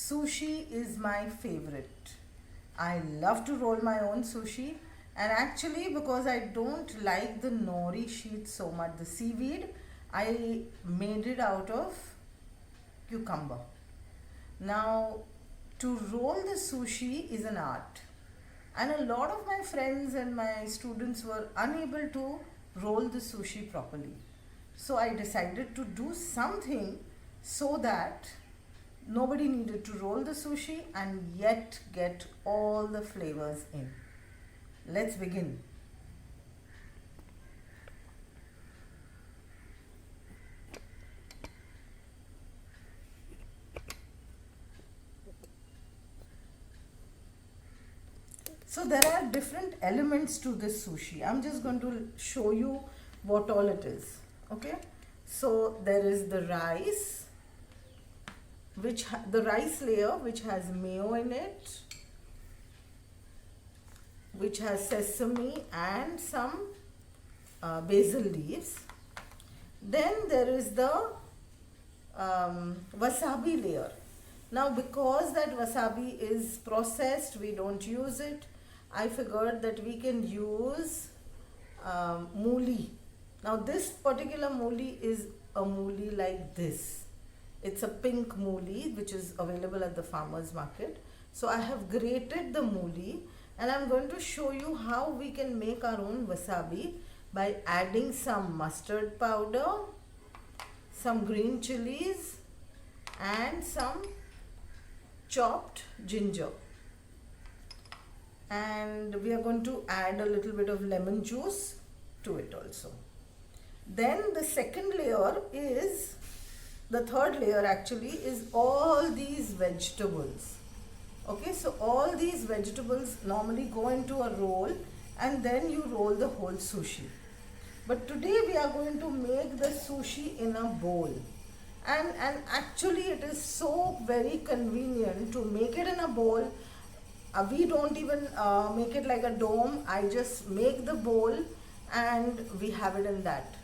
Sushi is my favorite. I love to roll my own sushi, and actually because I don't like the nori sheet so much, the seaweed, I made it out of cucumber. Now, to roll the sushi is an art, and a lot of my friends and my students were unable to roll the sushi properly. So I decided to do something so that nobody needed to roll the sushi and yet get all the flavors in. Let's begin. So there are different elements to this sushi. I'm just going to show you what all it is. Okay, so there is the rice, the rice layer which has mayo in it, which has sesame and some basil leaves. Then there is the wasabi layer. Now because that wasabi is processed, we don't use it. I figured that we can use mooli. Now this particular mooli is a mooli like this. It's a pink mooli which is available at the farmer's market. So I have grated the mooli, and I'm going to show you how we can make our own wasabi by adding some mustard powder, some green chilies and some chopped ginger. And we are going to add a little bit of lemon juice to it also. Then the second layer is, the third layer actually, is all these vegetables. Okay, so all these vegetables normally go into a roll and then you roll the whole sushi. But today we are going to make the sushi in a bowl. And actually it is so very convenient to make it in a bowl. We don't even make it like a dome. I just make the bowl and we have it in that.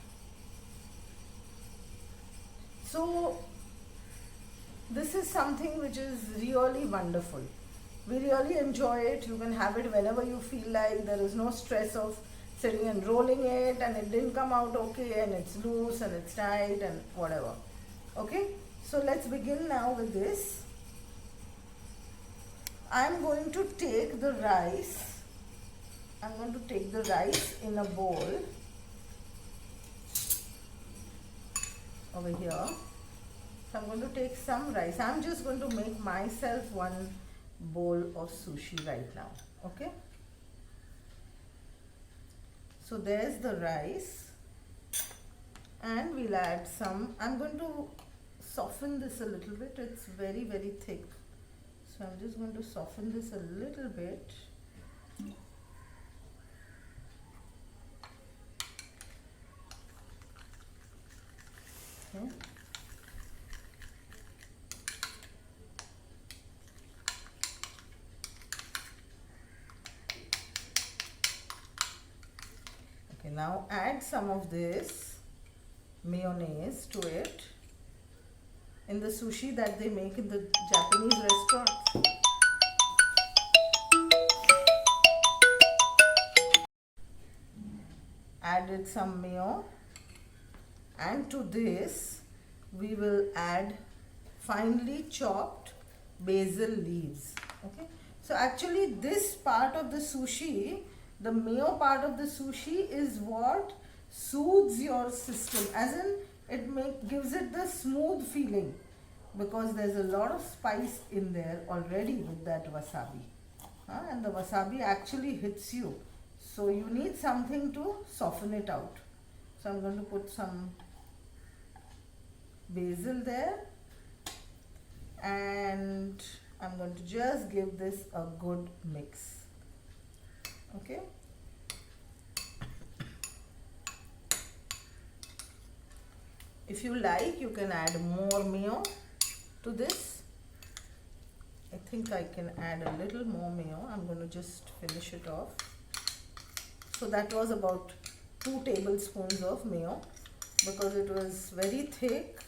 So this is something which is really wonderful. We really enjoy it. You can have it whenever you feel like. There is no stress of sitting and rolling it and it didn't come out okay and it's loose and it's tight and whatever. Okay, so let's begin now with this. I'm going to take the rice. I'm going to take the rice in a bowl over here. So I'm going to take some rice. I'm just going to make myself one bowl of sushi right now. Okay. So there's the rice, and we'll add some. I'm going to soften this a little bit. It's very, very thick. So I'm just going to soften this a little bit. Okay. Okay, now add some of this mayonnaise to it in the sushi that they make in the Japanese restaurants. Added some mayo, and to this we will add finely chopped basil leaves. Okay, so actually this part of the sushi, the mayo part of the sushi, is what soothes your system, as in it gives it the smooth feeling, because there's a lot of spice in there already with that wasabi, and the wasabi actually hits you, so you need something to soften it out. So I'm going to put some basil there, and I'm going to just give this a good mix. Okay. If you like, you can add more mayo to this. I think I can add a little more mayo. I'm going to just finish it off. So that was about 2 tablespoons of mayo. Because it was very thick,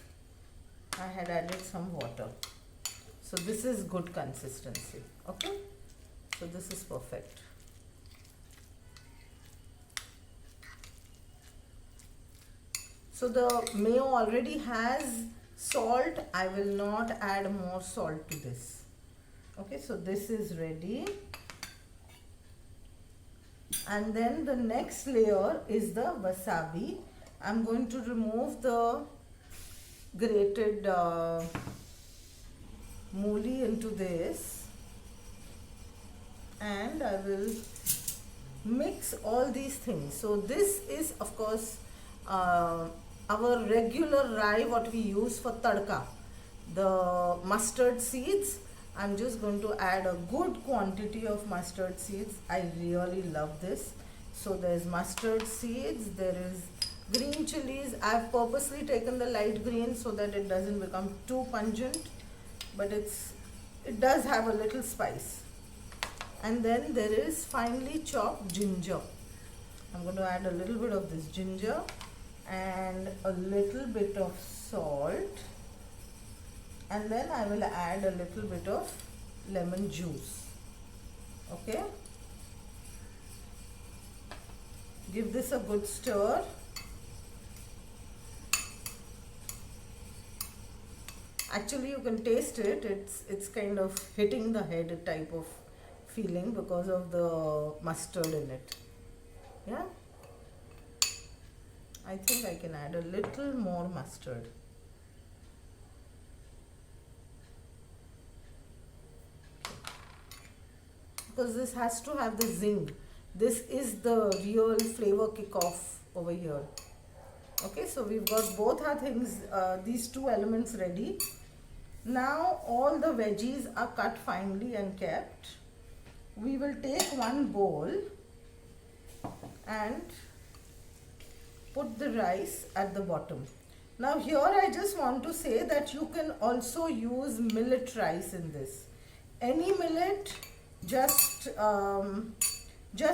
I had added some water. So this is good consistency. Okay, so this is perfect. So the mayo already has salt. I will not add more salt to this. Okay, so this is ready. And then the next layer is the wasabi. I'm going to remove the grated mooli into this, and I will mix all these things. So this is of course our regular rye what we use for tadka, the mustard seeds. I'm just going to add a good quantity of mustard seeds. I really love this. So there's mustard seeds, there is green chilies. I've purposely taken the light green so that it doesn't become too pungent, but it does have a little spice. And then there is finely chopped ginger. I'm going to add a little bit of this ginger and a little bit of salt, and then I will add a little bit of lemon juice. Okay, give this a good stir. Actually you can taste it, it's kind of hitting the head type of feeling because of the mustard in it. Yeah, I think I can add a little more mustard. Because this has to have the zing. This is the real flavor kick-off over here. Okay, so we've got both our things, these two elements ready. Now all the veggies are cut finely and kept. We will take one bowl and put the rice at the bottom. Now here I just want to say that you can also use millet rice in this. Any millet, just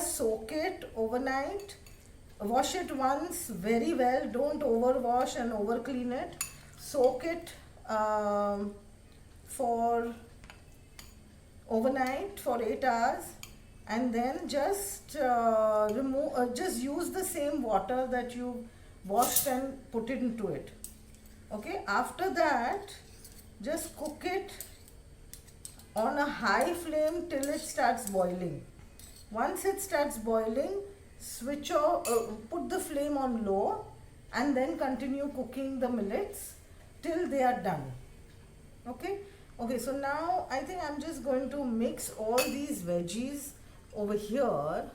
soak it overnight, wash it once very well, don't overwash and over clean it, soak it for overnight for 8 hours, and then just just use the same water that you washed and put it into it. Okay, after that just cook it on a high flame till it starts boiling. Once it starts boiling, switch off, put the flame on low, and then continue cooking the millets till they are done. Okay, so now I think I'm just going to mix all these veggies over here.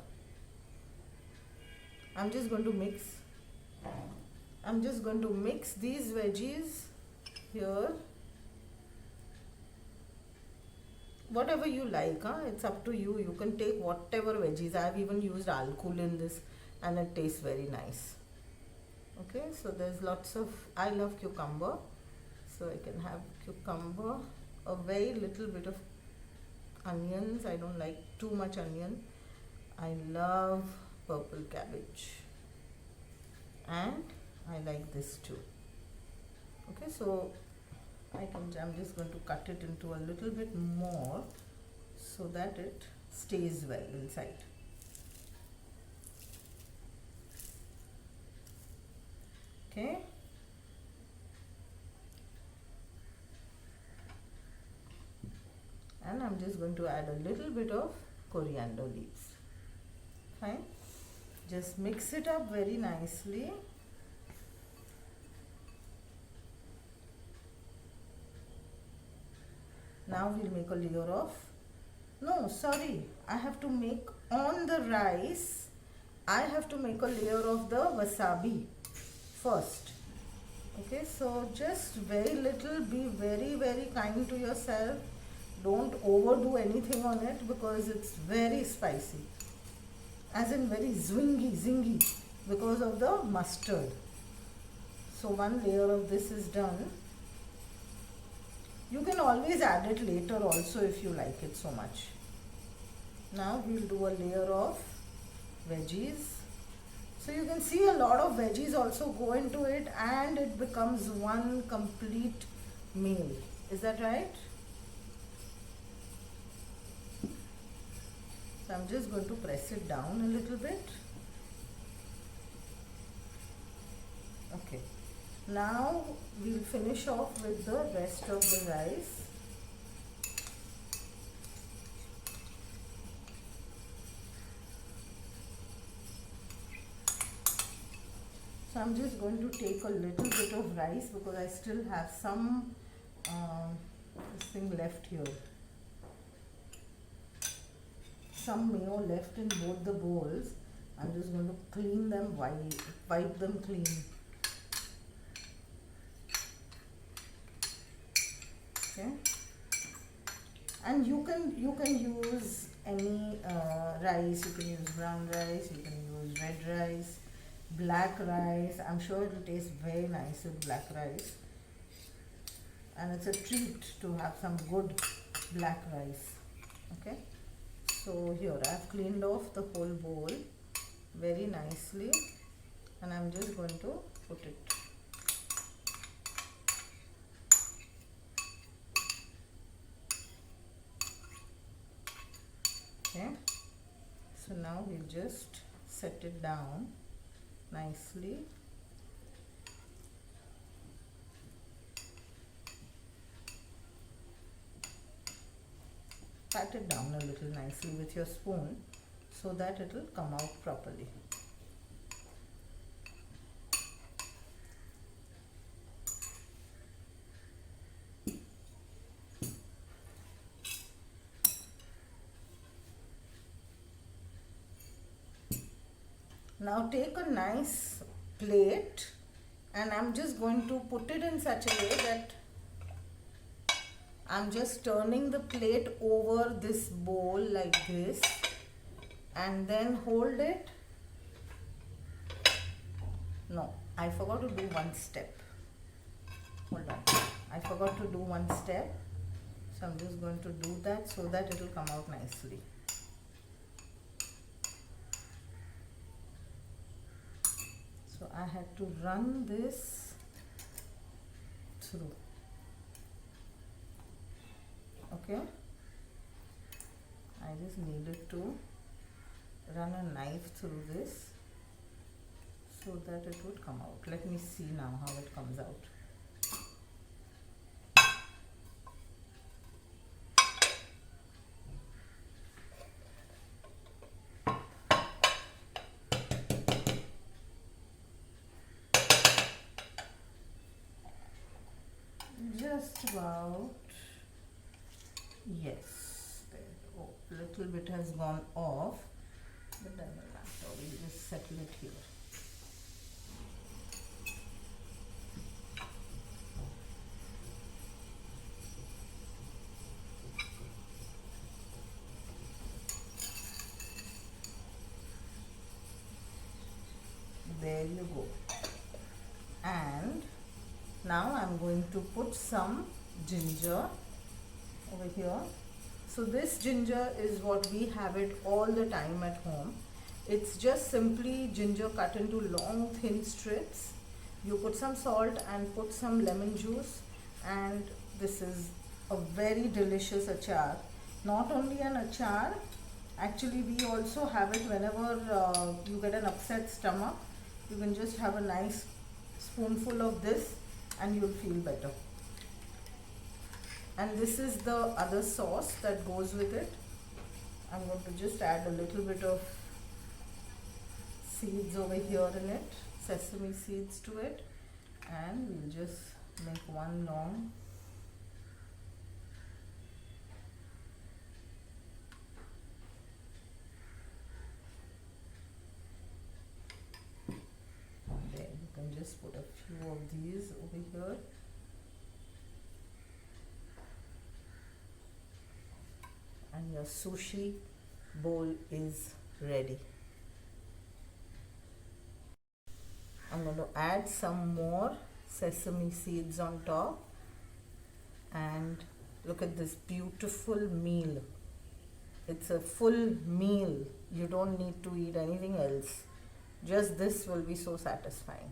I'm just going to mix these veggies here. Whatever you like, it's up to you. You can take whatever veggies. I've even used alcohol in this and it tastes very nice. Okay, so there's lots of, I love cucumber, so I can have cucumber, a very little bit of onions. I don't like too much onion. I love purple cabbage, and I like this too. Okay, so I'm just going to cut it into a little bit more so that it stays well inside. Okay, and I'm just going to add a little bit of coriander leaves. Fine, just mix it up very nicely. Now we'll make a layer of, I have to make on the rice, I have to make a layer of the wasabi first. Okay, so just very little, be very, very kind to yourself. Don't overdo anything on it because it's very spicy, as in very zingy because of the mustard. So one layer of this is done. You can always add it later also if you like it so much. Now we'll do a layer of veggies. So you can see a lot of veggies also go into it and it becomes one complete meal. Is that right? So I'm just going to press it down a little bit. Okay. Now we'll finish off with the rest of the rice. So I'm just going to take a little bit of rice because I still have some this thing left here. Some mayo left in both the bowls. I'm just going to clean them, wipe them clean. Okay. And you can use any rice. You can use brown rice, you can use red rice, black rice. I'm sure it will taste very nice with black rice. And it's a treat to have some good black rice. Okay. So here I've cleaned off the whole bowl very nicely, and I'm just going to put it. Okay. So now we'll just set it down nicely. Pat it down a little nicely with your spoon so that it will come out properly. Now take a nice plate, and I'm just going to put it in such a way that I'm just turning the plate over this bowl like this, and then hold it. No, I forgot to do one step. Hold on, I forgot to do one step. So I'm just going to do that so that it will come out nicely. So I had to run this through. Okay, I just needed to run a knife through this so that it would come out. Let me see now how it comes out. Just about. Yes, there. Oh, little bit has gone off, but doesn't matter. We'll just settle it here. There you go. And now I'm going to put some ginger over here. So this ginger is what we have it all the time at home. It's just simply ginger cut into long thin strips. You put some salt and put some lemon juice, and this is a very delicious achar. Not only an achar, actually we also have it whenever you get an upset stomach. You can just have a nice spoonful of this and you'll feel better. And this is the other sauce that goes with it. I'm going to just add a little bit of seeds over here in it, sesame seeds to it, and we'll just make one long there. You can just put a few of these over here. And your sushi bowl is ready. I'm going to add some more sesame seeds on top, and look at this beautiful meal. It's a full meal. You don't need to eat anything else. Just this will be so satisfying.